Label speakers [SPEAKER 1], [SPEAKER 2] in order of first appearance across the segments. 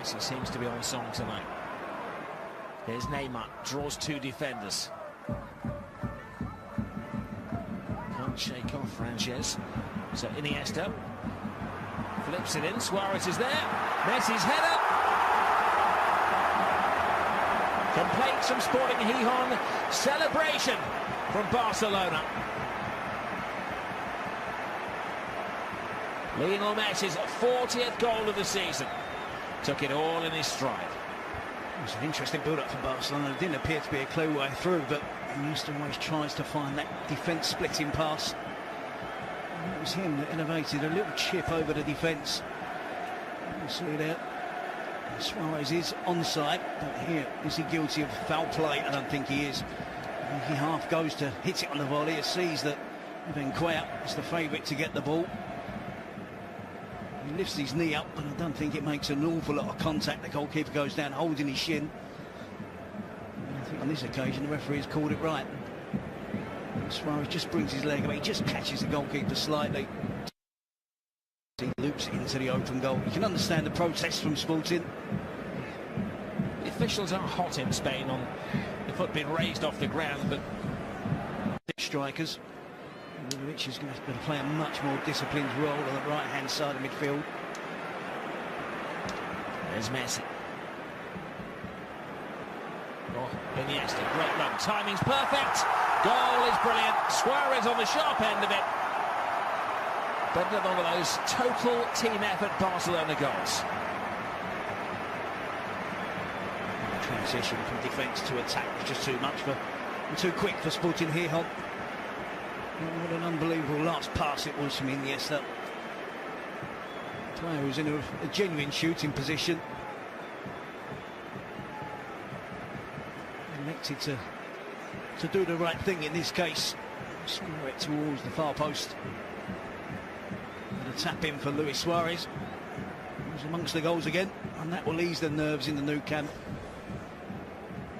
[SPEAKER 1] Messi seems to be on song tonight. Here's Neymar, draws two defenders. Can't shake off Frances. So Iniesta flips it in. Suarez is there. Messi's header. Complaints from Sporting Gijon. Celebration from Barcelona. Lionel Messi's 40th goal of the season. Took it all in his stride.
[SPEAKER 2] It was an interesting build-up for Barcelona. It didn't appear to be a clear way through, but Iniesta always tries to find that defence-splitting pass. And it was him that innovated a little chip over the defence. You see it out. Suarez is onside, but here, is he guilty of foul play? I don't think he is. He half goes to hit it on the volley. It sees that Benquea is the favourite to get the ball. He lifts his knee up, but I don't think it makes an awful lot of contact. The goalkeeper goes down holding his shin. I think on this occasion the referee has called it right. Suarez just brings his leg up, he just catches the goalkeeper slightly. He loops it into the open goal. You can understand the protest from Sporting.
[SPEAKER 1] The officials are hot in Spain on the foot being raised off the ground, but
[SPEAKER 2] strikers. Which is going to play a much more disciplined role on the right-hand side of midfield.
[SPEAKER 1] There's Messi. Oh, Iniesta, great run. Timing's perfect. Goal is brilliant. Suarez on the sharp end of it. But another one of those total team effort Barcelona goals.
[SPEAKER 2] The transition from defence to attack was just too much and too quick for Sporting Gijon. What an unbelievable last pass it was from Iniesta. The player was in a genuine shooting position. Elected to do the right thing in this case. Score it towards the far post. And a tap in for Luis Suarez. He's amongst the goals again, and that will ease the nerves in the Nou Camp.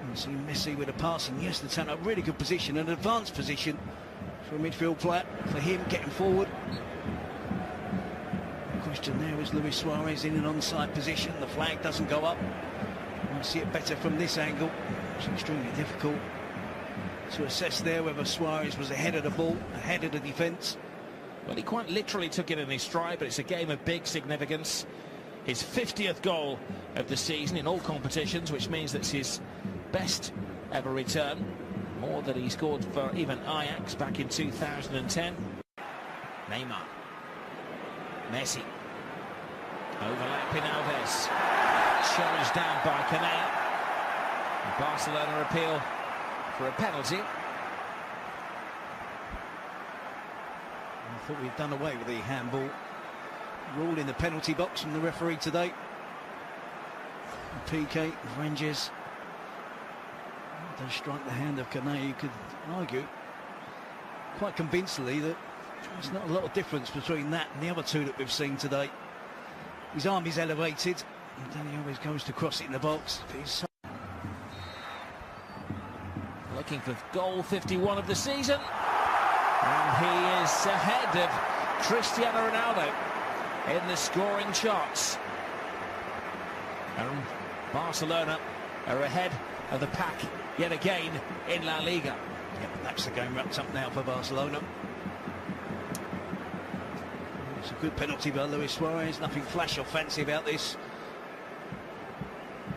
[SPEAKER 2] And see Messi with a pass, and yes, the turn up really good position, an advanced position for a midfield player, for him getting forward. The question there is Luis Suarez in an onside position. The flag doesn't go up. I see it better from this angle. It's extremely difficult to assess there whether Suarez was ahead of the ball, ahead of the defence.
[SPEAKER 1] Well, he quite literally took it in his stride, but it's a game of big significance. His 50th goal of the season in all competitions, which means that's his best ever return. More than he scored for even Ajax back in 2010. Neymar. Messi. Overlapping Alves. Challenged down by Canea. Barcelona appeal for a penalty.
[SPEAKER 2] I thought we'd done away with the handball rule in the penalty box from the referee today. PK, Frances does strike the hand of Canea. You could argue quite convincingly that there's not a lot of difference between that and the other two that we've seen today. His arm is elevated, and then he always goes to cross it in the box.
[SPEAKER 1] Looking for goal 51 of the season. And he is ahead of Cristiano Ronaldo in the scoring charts. And Barcelona are ahead of the pack yet again in La Liga.
[SPEAKER 2] Yep, that's the game wrapped up now for Barcelona. It's a good penalty by Luis Suarez. Nothing flash or fancy about this.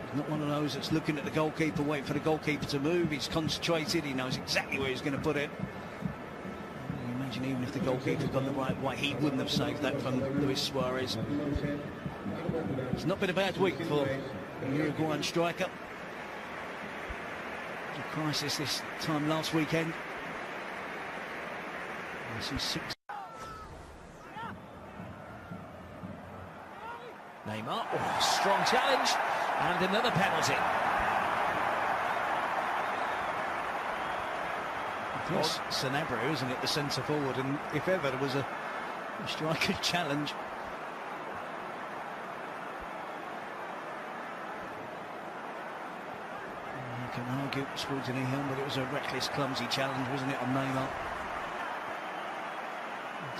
[SPEAKER 2] He's not one of those that's looking at the goalkeeper, waiting for the goalkeeper to move. He's concentrated. He knows exactly where he's going to put it. Imagine even if the goalkeeper had gone the right way, he wouldn't have saved that from Luis Suarez. It's not been a bad week for the Uruguayan striker. A crisis this time last weekend.
[SPEAKER 1] Neymar, oh, strong challenge, and another penalty.
[SPEAKER 2] It's Sanabria, isn't it, the centre forward, and if ever there was a striker challenge. You can argue Sporting Gijon, but it was a reckless, clumsy challenge, wasn't it, on Neymar?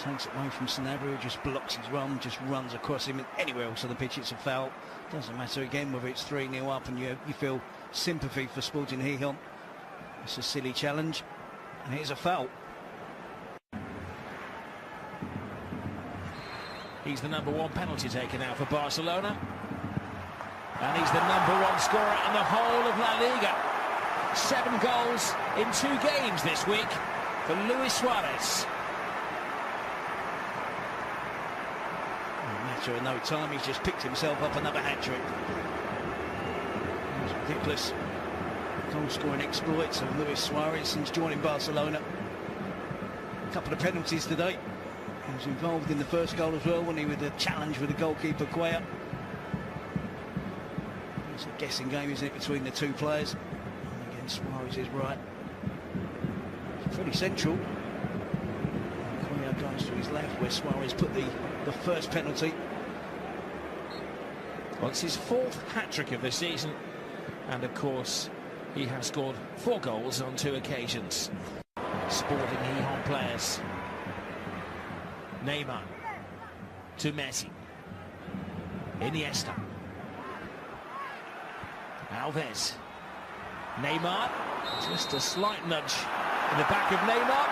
[SPEAKER 2] Takes it away from Sanabria, who just blocks his run, just runs across him. Anywhere else on the pitch, it's a foul. Doesn't matter again whether it's 3-0 up and you feel sympathy for Sporting Gijon. It's a silly challenge, and here's a foul.
[SPEAKER 1] He's the #1 penalty taker now for Barcelona. And he's the #1 scorer in the whole of La Liga. 7 goals in 2 games this week for Luis Suarez.
[SPEAKER 2] A matter of no time, he's just picked himself up another hat-trick. It's ridiculous. Goal-scoring exploits of Luis Suarez since joining Barcelona. A couple of penalties today. He was involved in the first goal as well, when he with the challenge with the goalkeeper Cuellar. It's a guessing game, isn't it, between the two players? And again, Suarez is right. It's pretty central. Cuellar goes to his left, where Suarez put the first penalty.
[SPEAKER 1] Well, it's his 4th hat-trick of the season, and of course he has scored 4 goals on 2 occasions. Sporting Gijon players. Neymar to Messi. Iniesta. Alves. Neymar. Just a slight nudge in the back of Neymar,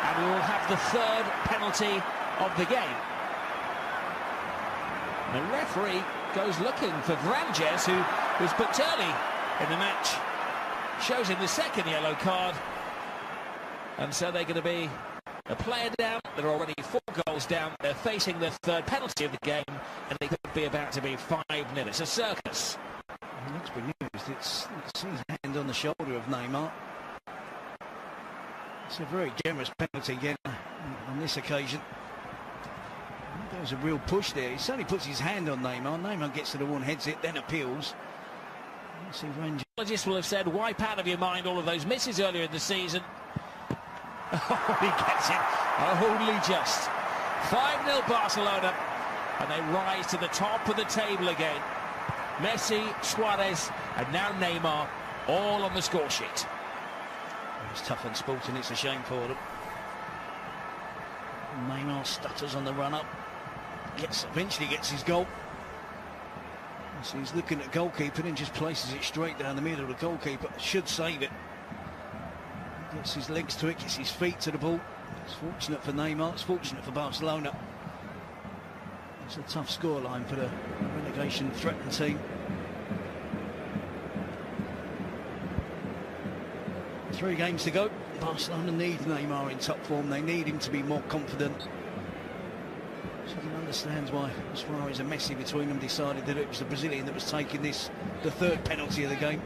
[SPEAKER 1] and we will have the 3rd penalty of the game. The referee goes looking for Vranjes, who was booked early in the match. Shows him the 2nd yellow card. And so they're going to be a player down. They're already 4 goals down. They're facing the 3rd penalty of the game, and they could be about to be 5-0. It's a circus.
[SPEAKER 2] And let's be used. It's his hand on the shoulder of Neymar. It's a very generous penalty again on this occasion. There was a real push there. He certainly puts his hand on Neymar. Neymar gets to the one, heads it, then appeals. Let's see if
[SPEAKER 1] Apologists will have said, wipe out of your mind all of those misses earlier in the season. Oh, he gets it only just. 5-0 Barcelona, and they rise to the top of the table again. Messi, Suarez, and now Neymar, all on the score sheet.
[SPEAKER 2] It's tough on Sporting, it's a shame for them. Neymar stutters on the run-up. Eventually gets his goal. So he's looking at goalkeeper and just places it straight down the middle of the goalkeeper. Should save it. Gets his legs to it, gets his feet to the ball. It's fortunate for Neymar, it's fortunate for Barcelona. It's a tough scoreline for the relegation-threatened team. 3 games to go. Barcelona need Neymar in top form. They need him to be more confident. So you can understand why Suarez and Messi between them decided that it was the Brazilian that was taking this, the 3rd penalty of the game.